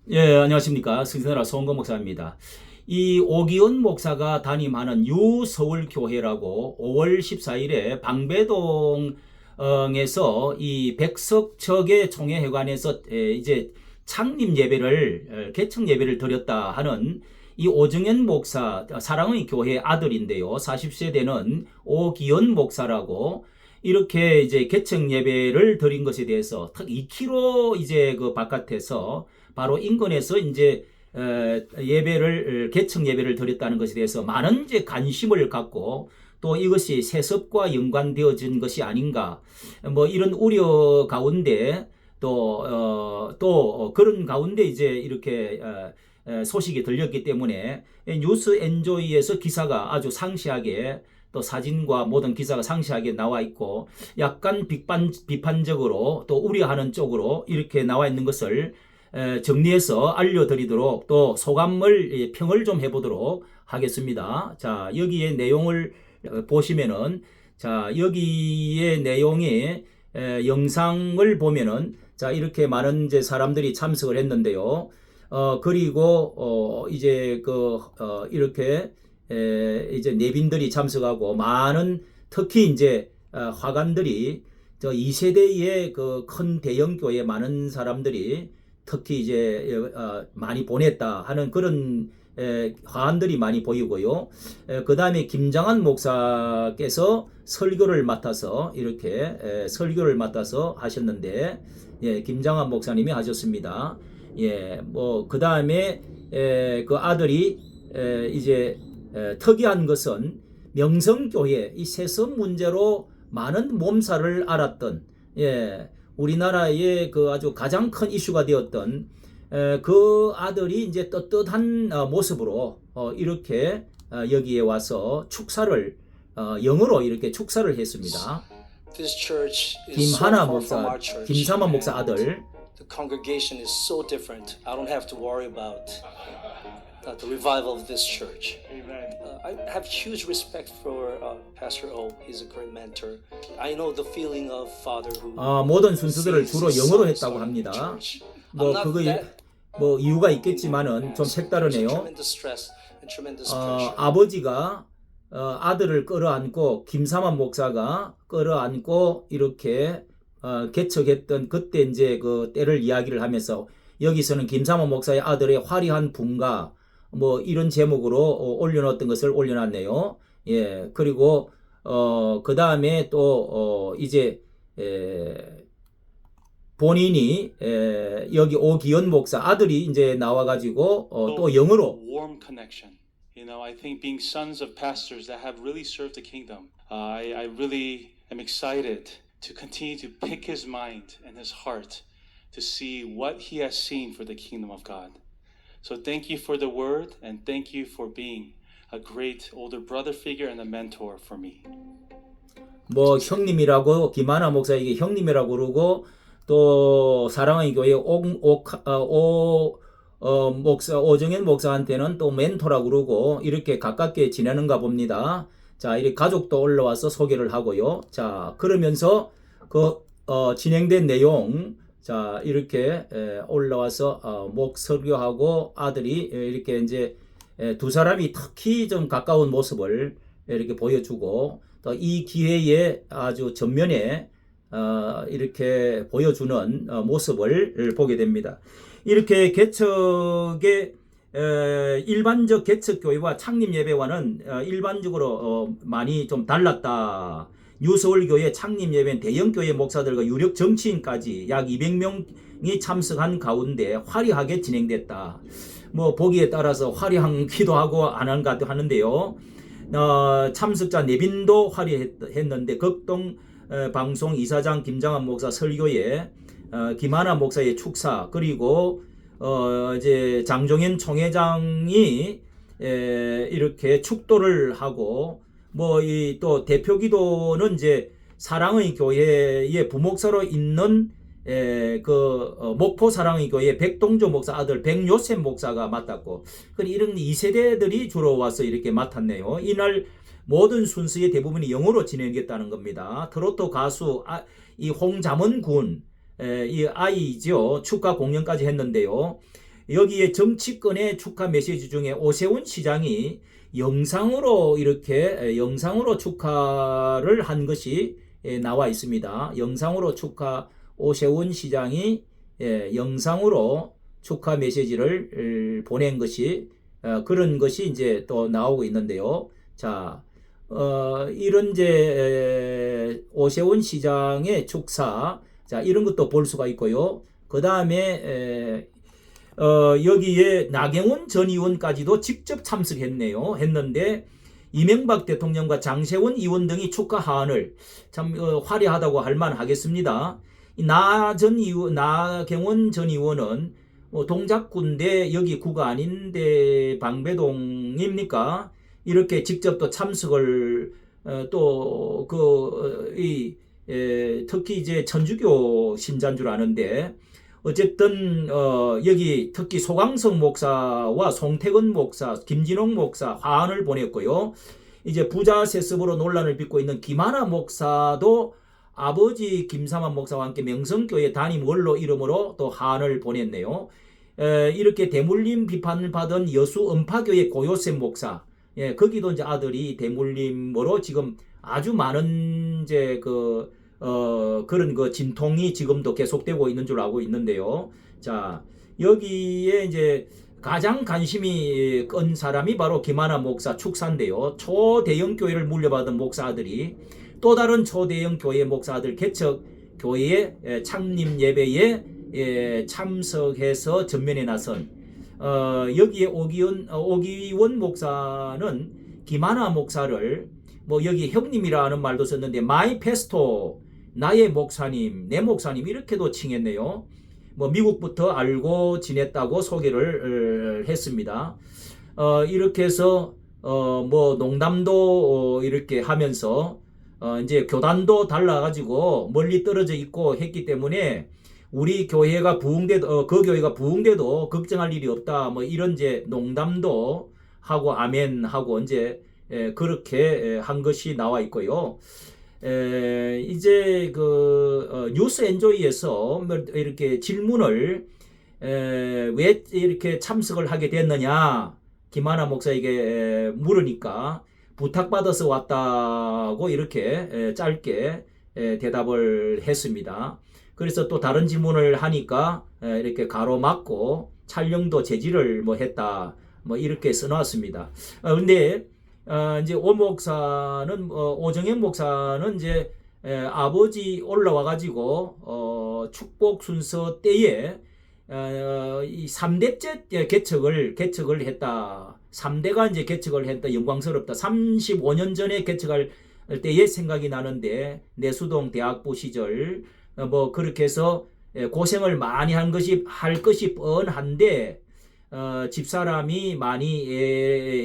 예, 안녕하십니까. 승선아 송건 목사입니다. 이 오기훈 목사가 담임하는 유서울교회라고 5월 14일에 방배동에서 이 백석척의 총회회관에서 이제 창립 예배를, 개척 예배를 드렸다 하는 이 오정현 목사, 사랑의 교회 아들인데요. 40세 되는 오기훈 목사라고 이렇게 이제 개척 예배를 드린 것에 대해서 2km 이제 그 바깥에서 바로 인근에서 이제 예배를 개척 예배를 드렸다는 것에 대해서 많은 이제 관심을 갖고 또 이것이 세습과 연관되어진 것이 아닌가 뭐 이런 우려 가운데 또 그런 가운데 이제 이렇게 소식이 들렸기 때문에 뉴스 엔조이에서 기사가 아주 상세하게 또 사진과 모든 기사가 상세하게 나와 있고 약간 비판적으로 또 우려하는 쪽으로 이렇게 나와 있는 것을 정리해서 알려드리도록 또 소감을 평을 좀 해보도록 하겠습니다. 자, 여기에 내용을 보시면은 자, 여기에 내용이 영상을 보면은 자, 이렇게 많은 이제 사람들이 참석을 했는데요. 그리고 이제 이렇게 이제 내빈들이 참석하고 많은 특히 이제 화관들이 저 2세대의 그 큰 대형 교회 많은 사람들이 특히 이제 많이 보냈다 하는 그런 화환들이 많이 보이고요. 그 다음에 김장한 목사께서 설교를 맡아서 이렇게 설교를 맡아서 하셨는데, 예, 김장한 목사님이 하셨습니다. 예, 뭐 그 다음에 그 아들이 이제 특이한 것은 명성교회 이 세습 문제로 많은 몸살을 앓았던, 예, 우리나라의 그 아주 가장 큰 이슈가 되었던 그 아들이 이제 떳떳한 모습으로 이렇게 여기에 와서 축사를 영어로 이렇게 축사를 했습니다. 김하나 목사, 김사만 목사 아들. The congregation is so different. I don't have to worry about the revival of this church. I have huge respect for Pastor O. He's a great mentor. I know the feeling of father who. 모든 순서들을 주로 영어로 했다고 합니다. 뭐 그거에 뭐 이유가 있겠지만은 좀 색다르네요. 아버지가 아들을 끌어안고 김사만 목사가 끌어안고 이렇게 개척했던 그때 이제 그 때를 이야기를 하면서 여기서는 김사만 목사의 아들의 화려한 분가 뭐 이런 제목으로 올려놓았던 것을 올려놨네요. 예, 그리고 그 다음에 또 이제 본인이 여기 오기현 목사 아들이 이제 나와가지고 또 영어로 warm connection. You know, I think being sons of pastors that have really served the kingdom, I really am excited to continue to pick his mind and his heart to see what he has seen for the kingdom of God. So thank you for the word and thank you for being a great older brother figure and a mentor for me. 뭐 형님이라고 김하나 목사에게 형님이라고 그러고 또 사랑의 교회 목사 오정현 목사한테는 또 멘토라고 그러고 이렇게 가깝게 지내는가 봅니다. 자, 이렇게 가족도 올라와서 소개를 하고요. 자, 그러면서 진행된 내용, 자, 이렇게 올라와서 목 설교하고 아들이 이렇게 이제 두 사람이 특히 좀 가까운 모습을 이렇게 보여주고 또 이 기회에 아주 전면에 이렇게 보여주는 모습을 보게 됩니다. 이렇게 개척의 일반적 개척교회와 창립예배와는 일반적으로 많이 좀 달랐다. 뉴서울교회 창립예배는 대형교회 목사들과 유력 정치인까지 약 200명이 참석한 가운데 화려하게 진행됐다. 뭐 보기에 따라서 화려하기도 하고 안 한가도 하는데요. 참석자 내빈도 화려했는데 극동 방송 이사장 김장한 목사 설교에 김하나 목사의 축사 그리고 이제 장종현 총회장이 이렇게 축도를 하고 뭐 이 또 대표 기도는 이제 사랑의 교회의 부목사로 있는 목포 사랑의 교회 백동조 목사 아들 백요셉 목사가 맡았고 이런 2세대들이 주로 와서 이렇게 맡았네요. 이날 모든 순서의 대부분이 영어로 진행했다는 겁니다. 트로트 가수 이 홍자문 군 이 아이죠. 축가 공연까지 했는데요. 여기에 정치권의 축하 메시지 중에 오세훈 시장이 영상으로 이렇게 영상으로 축하를 한 것이 나와 있습니다. 영상으로 축하 오세훈 시장이 영상으로 축하 메시지를 보낸 것이 그런 것이 이제 또 나오고 있는데요. 자, 이런 이제 오세훈 시장의 축사, 자 이런 것도 볼 수가 있고요. 그 다음에 여기에 나경원 전 의원까지도 직접 참석했네요. 했는데 이명박 대통령과 장세원 의원 등이 축하 하안을 참 화려하다고 할 만하겠습니다. 나경원 전 의원은 동작군데 여기 구가 아닌데 방배동입니까? 이렇게 직접 또 참석을 특히 이제 천주교 신자인 줄 아는데 어쨌든 여기 특히 소강성 목사와 송태근 목사, 김진홍 목사 화환을 보냈고요. 이제 부자 세습으로 논란을 빚고 있는 김하나 목사도 아버지 김삼환 목사와 함께 명성교회 담임 원로 이름으로 또 화환을 보냈네요. 이렇게 대물림 비판을 받은 여수 음파교회 고요셉 목사, 거기도 이제 아들이 대물림으로 지금 아주 많은 이제 그런 진통이 지금도 계속되고 있는 줄 알고 있는데요. 자, 여기에 이제 가장 관심이 끈 사람이 바로 김하나 목사 축사인데요. 초대형 교회를 물려받은 목사 아들이 또 다른 초대형 교회 목사 아들 개척 교회의 창립 예배에 참석해서 전면에 나선 여기에 오기원 목사는 김하나 목사를 여기 형님이라는 말도 썼는데 마이 페스토, 나의 목사님, 내 목사님 이렇게도 칭했네요. 미국부터 알고 지냈다고 소개를 했습니다. 이렇게 해서 농담도 이렇게 하면서 이제 교단도 달라가지고 멀리 떨어져 있고 했기 때문에 우리 교회가 부흥돼도 그 교회가 부흥돼도 걱정할 일이 없다. 이런 이제 농담도 하고 아멘 하고 이제 그렇게 한 것이 나와 있고요. 이제 뉴스 엔조이에서 이렇게 질문을 왜 이렇게 참석을 하게 됐느냐 김하나 목사에게 물으니까 부탁받아서 왔다고 이렇게 짧게 대답을 했습니다. 그래서 또 다른 질문을 하니까 이렇게 가로막고 촬영도 제지를 했다 이렇게 써놨습니다. 근데 이제 오 목사는 오정현 목사는 이제 아버지 올라와 가지고 축복 순서 때에 이 3대째 개척을 했다. 3대가 이제 개척을 했다. 영광스럽다. 35년 전에 개척할 때의 생각이 나는데 내수동 대학부 시절 그렇게 해서 고생을 많이 할 것이 뻔한데 집사람이 많이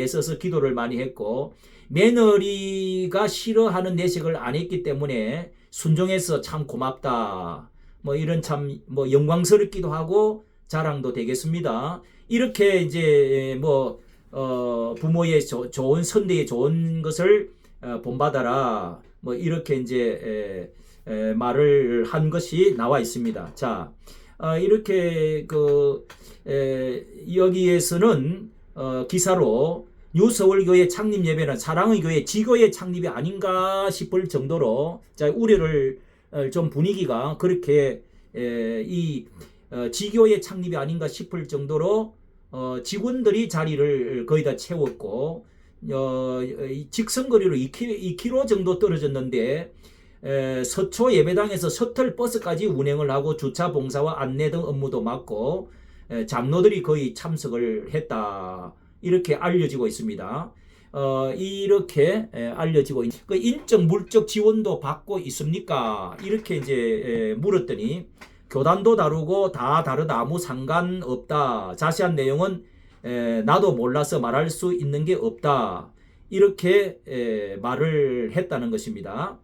애써서 기도를 많이 했고 며느리가 싫어하는 내색을 안 했기 때문에 순종해서 참 고맙다. 이런 참 영광스럽기도 하고 자랑도 되겠습니다. 이렇게 이제 부모의 좋은 선대의 좋은 것을 본받아라. 이렇게 이제 말을 한 것이 나와 있습니다. 자, 이렇게 여기에서는 기사로 뉴서울교회 창립 예배는 사랑의 교회 지교회 창립이 아닌가 싶을 정도로 자 우려를 좀 분위기가 그렇게 이 지교회 창립이 아닌가 싶을 정도로 직원들이 자리를 거의 다 채웠고 직선거리로 2km 정도 떨어졌는데 서초 예배당에서 셔틀 버스까지 운행을 하고 주차 봉사와 안내 등 업무도 맡고 장로들이 거의 참석을 했다. 이렇게 알려지고 있습니다. 이렇게 알려지고 그 인적 물적 지원도 받고 있습니까? 이렇게 이제 물었더니 교단도 다르고 다 다르다. 아무 상관없다. 자세한 내용은 나도 몰라서 말할 수 있는 게 없다. 이렇게 말을 했다는 것입니다.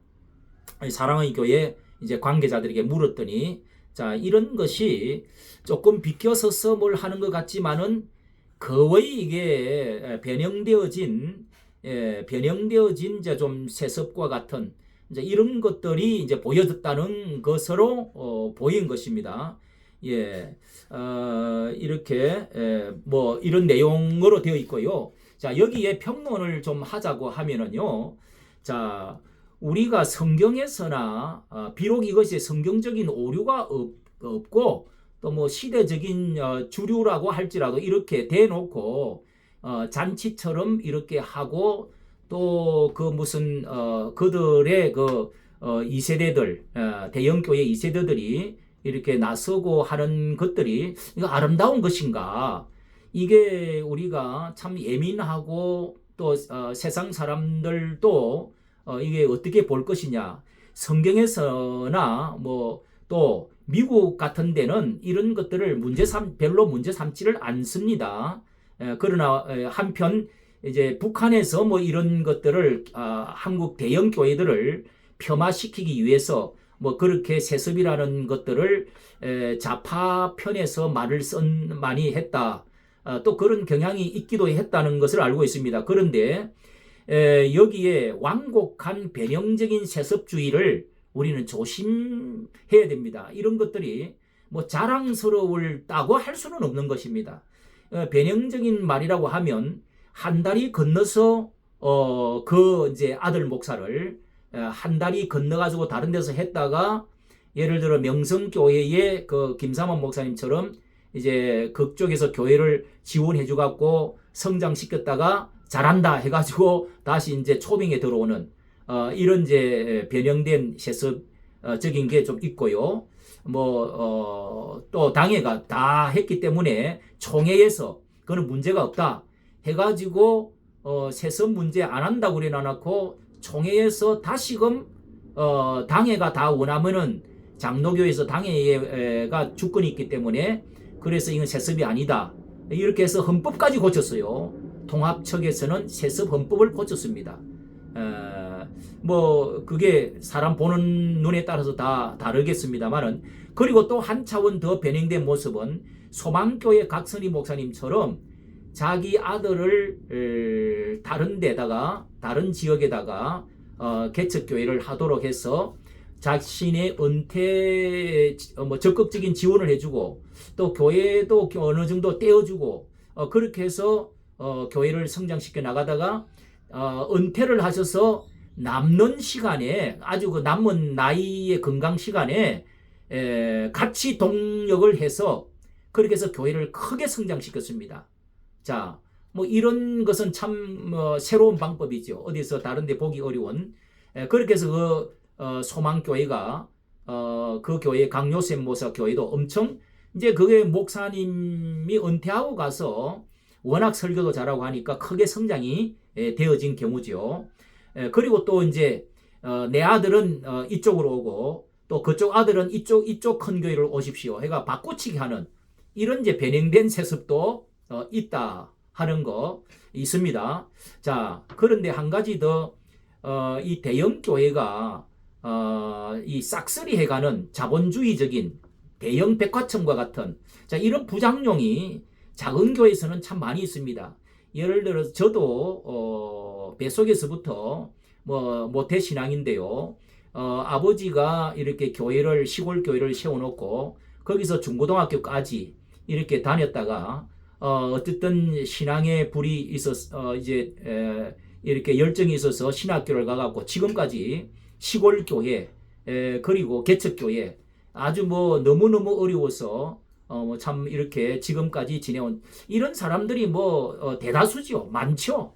사랑의 교회 이제 관계자들에게 물었더니 자 이런 것이 조금 비껴서서 뭘 하는 것 같지만은 거의 이게 변형되어진 이제 좀 세습과 같은 이제 이런 것들이 이제 보여졌다는 것으로 보인 것입니다. 예, 이렇게 뭐 이런 내용으로 되어 있고요. 자, 여기에 평론을 좀 하자고 하면은요. 자, 우리가 성경에서나 비록 이것이 성경적인 오류가 없고 또 뭐 시대적인 주류라고 할지라도 이렇게 대놓고 잔치처럼 이렇게 하고 또 그 무슨 그들의 그 2세대들 대형교회 2세대들이 이렇게 나서고 하는 것들이 이거 아름다운 것인가? 이게 우리가 참 예민하고 또 세상 사람들도 이게 어떻게 볼 것이냐? 성경에서나 뭐 또 미국 같은 데는 이런 것들을 별로 문제 삼지를 않습니다. 그러나 한편 이제 북한에서 뭐 이런 것들을 한국 대형 교회들을 폄하시키기 위해서 뭐 그렇게 세습이라는 것들을 좌파 편에서 많이 했다. 또 그런 경향이 있기도 했다는 것을 알고 있습니다. 그런데 여기에 완곡한 변형적인 세습주의를 우리는 조심해야 됩니다. 이런 것들이 뭐 자랑스러울다고 할 수는 없는 것입니다. 변형적인 말이라고 하면 한 다리 건너서 그 이제 아들 목사를 한 다리 건너가지고 다른 데서 했다가 예를 들어 명성교회의 그 김삼원 목사님처럼 이제 그쪽에서 교회를 지원해줘 갖고 성장시켰다가 잘한다 해가지고 다시 이제 초빙에 들어오는 이런 이제 변형된 세습적인 게 좀 있고요. 뭐 또 당회가 다 했기 때문에 총회에서 그거는 문제가 없다 해가지고 세습 문제 안 한다고 그래 놔놓고 총회에서 다시금 당회가 다 원하면은 장로교에서 당회가 주권이 있기 때문에 그래서 이건 세습이 아니다 이렇게 해서 헌법까지 고쳤어요. 통합청에서는 세습 헌법을 고쳤습니다. 뭐 그게 사람 보는 눈에 따라서 다 다르겠습니다만은 그리고 또 한 차원 더 변형된 모습은 소망교회 각선희 목사님처럼 자기 아들을 다른 데다가 다른 지역에다가 개척교회를 하도록 해서 자신의 은퇴 뭐 적극적인 지원을 해주고 또 교회도 어느 정도 떼어주고 그렇게 해서 교회를 성장시켜 나가다가 은퇴를 하셔서 남는 시간에 아주 그 남은 나이의 건강 시간에 같이 동력을 해서 그렇게 해서 교회를 크게 성장시켰습니다. 자, 뭐 이런 것은 참 새로운 방법이죠. 어디서 다른데 보기 어려운. 그렇게 해서 그 소망교회가 그 교회 강요셉 모사 교회도 엄청 이제 그게 목사님이 은퇴하고 가서 워낙 설교도 잘하고 하니까 크게 성장이 되어진 경우죠. 그리고 또 이제 내 아들은 이쪽으로 오고 또 그쪽 아들은 이쪽 큰 교회를 오십시오. 해가 바꾸치기 하는 이런 이제 변형된 세습도 있다 하는 거 있습니다. 자, 그런데 한 가지 더 이 대형 교회가 이 싹쓸이 해가는 자본주의적인 대형 백화점과 같은 자 이런 부작용이 작은 교회에서는 참 많이 있습니다. 예를 들어서 저도 뱃속에서부터 뭐 모태 신앙인데요. 아버지가 이렇게 교회를 시골 교회를 세워놓고 거기서 중고등학교까지 이렇게 다녔다가 어쨌든 신앙의 불이 있어서 이제 이렇게 열정이 있어서 신학교를 가갖고 지금까지 시골 교회 그리고 개척 교회 아주 뭐 너무너무 어려워서 참 이렇게 지금까지 지내온 이런 사람들이 뭐 대다수죠. 많죠.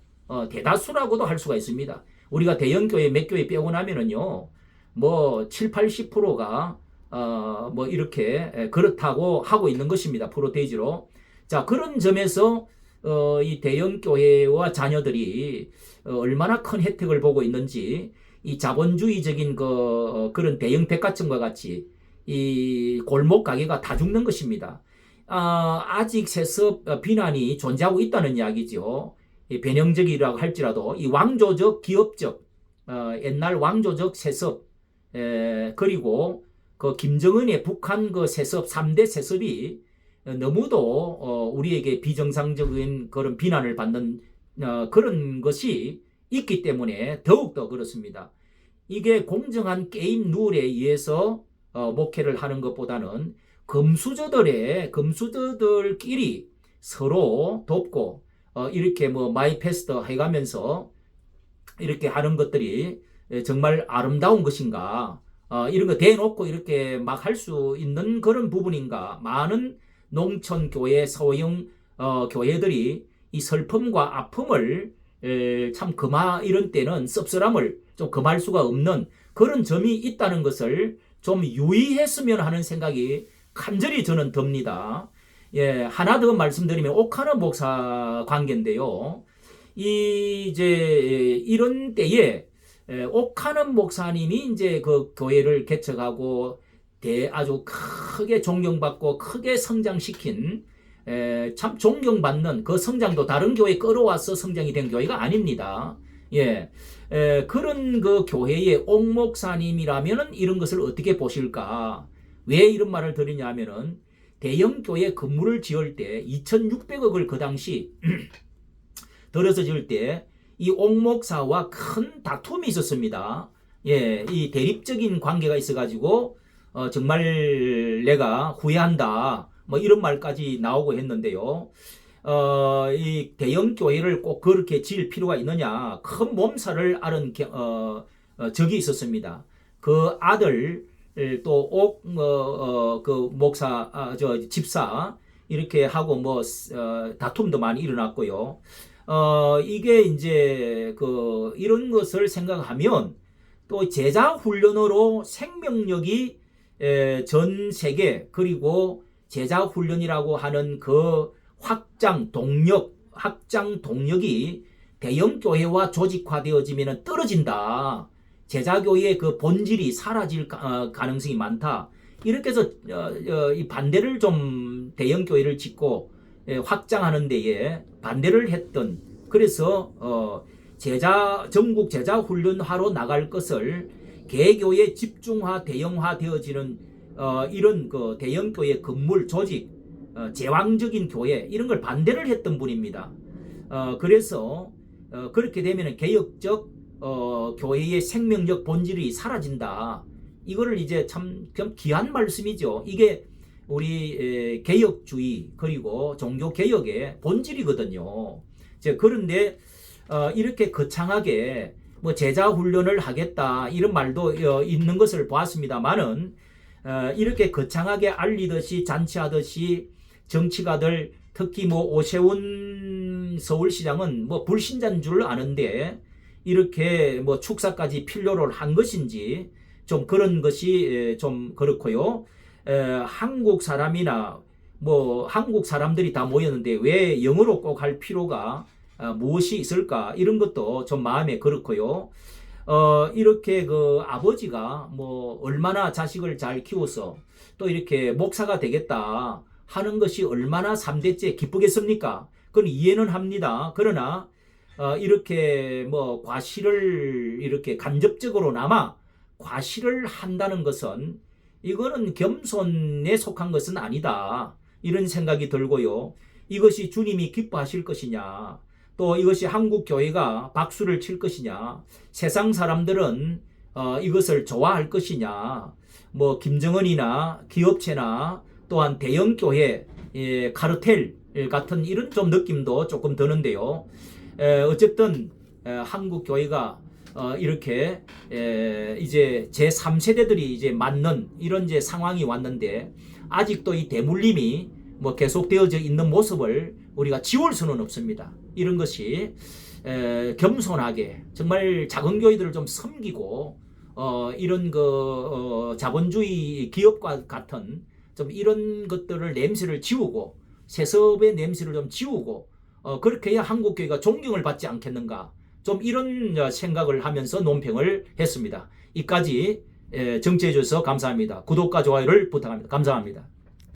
대다수라고도 할 수가 있습니다. 우리가 대형 교회 몇 교회 빼고 나면은요. 뭐 7, 80%가 뭐 이렇게 그렇다고 하고 있는 것입니다. 프로테이지로. 자, 그런 점에서 이 대형 교회와 자녀들이 얼마나 큰 혜택을 보고 있는지 이 자본주의적인 그런 대형 백화점과 같이 이 골목 가게가 다 죽는 것입니다. 아직 세습 비난이 존재하고 있다는 이야기죠. 변형적이라고 할지라도 이 왕조적 기업적 옛날 왕조적 세습 그리고 그 김정은의 북한 그 세습 3대 세습이 너무도 우리에게 비정상적인 그런 비난을 받는 그런 것이 있기 때문에 더욱더 그렇습니다. 이게 공정한 게임 룰에 의해서 목회를 하는 것보다는 금수저들끼리 서로 돕고 이렇게 뭐 마이 패스터 해가면서 이렇게 하는 것들이 정말 아름다운 것인가? 이런 거 대놓고 이렇게 막 할 수 있는 그런 부분인가? 많은 농촌 교회, 소형 교회들이 이 슬픔과 아픔을 참 이런 때는 씁쓸함을 좀 금할 수가 없는 그런 점이 있다는 것을 좀 유의했으면 하는 생각이 간절히 저는 듭니다. 예, 하나 더 말씀드리면 오카노 목사 관계인데요. 이런 때에 오카노 목사님이 이제 그 교회를 개척하고 아주 크게 존경받고 크게 성장시킨 참 존경받는 그 성장도 다른 교회 끌어와서 성장이 된 교회가 아닙니다. 예, 그런 그 교회의 옥 목사님이라면은 이런 것을 어떻게 보실까? 왜 이런 말을 드리냐면은 대형 교회 건물을 지을 때 2,600억을 그 당시 들어서 지을 때 이 옥 목사와 큰 다툼이 있었습니다. 예, 이 대립적인 관계가 있어가지고 정말 내가 후회한다. 뭐 이런 말까지 나오고 했는데요. 이 대형 교회를 꼭 그렇게 지을 필요가 있느냐? 큰 몸살을 앓은 적이 있었습니다. 그 아들 또 그 목사 집사 이렇게 하고 뭐 다툼도 많이 일어났고요. 이게 이제 이런 것을 생각하면 또 제자 훈련으로 생명력이 전 세계 그리고 제자 훈련이라고 하는 그 확장 동력이 대형 교회와 조직화되어지면 떨어진다. 제자교회의 그 본질이 사라질 가능성이 많다. 이렇게 해서 이 반대를 좀 대형 교회를 짓고 확장하는 데에 반대를 했던, 그래서 전국 제자 훈련하러 나갈 것을 개교의 집중화 대형화 되어지는 이런 그 대형 교회 건물 조직 제왕적인 교회 이런 걸 반대를 했던 분입니다. 그래서 그렇게 되면 개혁적 교회의 생명력 본질이 사라진다. 이거를 이제 참 귀한 말씀이죠. 이게 우리 개혁주의 그리고 종교개혁의 본질이거든요. 그런데 이렇게 거창하게 뭐 제자훈련을 하겠다 이런 말도 있는 것을 보았습니다만은 이렇게 거창하게 알리듯이 잔치하듯이 정치가들 특히 뭐 오세훈 서울시장은 뭐 불신자인 줄 아는데 이렇게 뭐 축사까지 필요로 한 것인지 좀 그런 것이 좀 그렇고요. 한국 사람이나 뭐 한국 사람들이 다 모였는데 왜 영어로 꼭 할 필요가 무엇이 있을까 이런 것도 좀 마음에 그렇고요. 이렇게 그 아버지가 뭐 얼마나 자식을 잘 키워서 또 이렇게 목사가 되겠다 하는 것이 얼마나 3대째 기쁘겠습니까? 그건 이해는 합니다. 그러나 이렇게 뭐 과시를 이렇게 간접적으로나마 과시를 한다는 것은 이거는 겸손에 속한 것은 아니다. 이런 생각이 들고요. 이것이 주님이 기뻐하실 것이냐, 또 이것이 한국 교회가 박수를 칠 것이냐, 세상 사람들은 이것을 좋아할 것이냐, 뭐 김정은이나 기업체나 또한 대형 교회 카르텔 같은 이런 좀 느낌도 조금 드는데요. 어쨌든 한국 교회가 이렇게 이제 제3세대들이 이제 맞는 이런 이제 상황이 왔는데 아직도 이 대물림이 뭐 계속되어져 있는 모습을 우리가 지울 수는 없습니다. 이런 것이 겸손하게 정말 작은 교회들을 좀 섬기고 이런 그 자본주의 기업과 같은 좀 이런 것들을 냄새를 지우고 세습의 냄새를 좀 지우고 그렇게 해야 한국 교회가 존경을 받지 않겠는가. 좀 이런 생각을 하면서 논평을 했습니다. 이까지 정치해 주셔서 감사합니다. 구독과 좋아요를 부탁합니다. 감사합니다.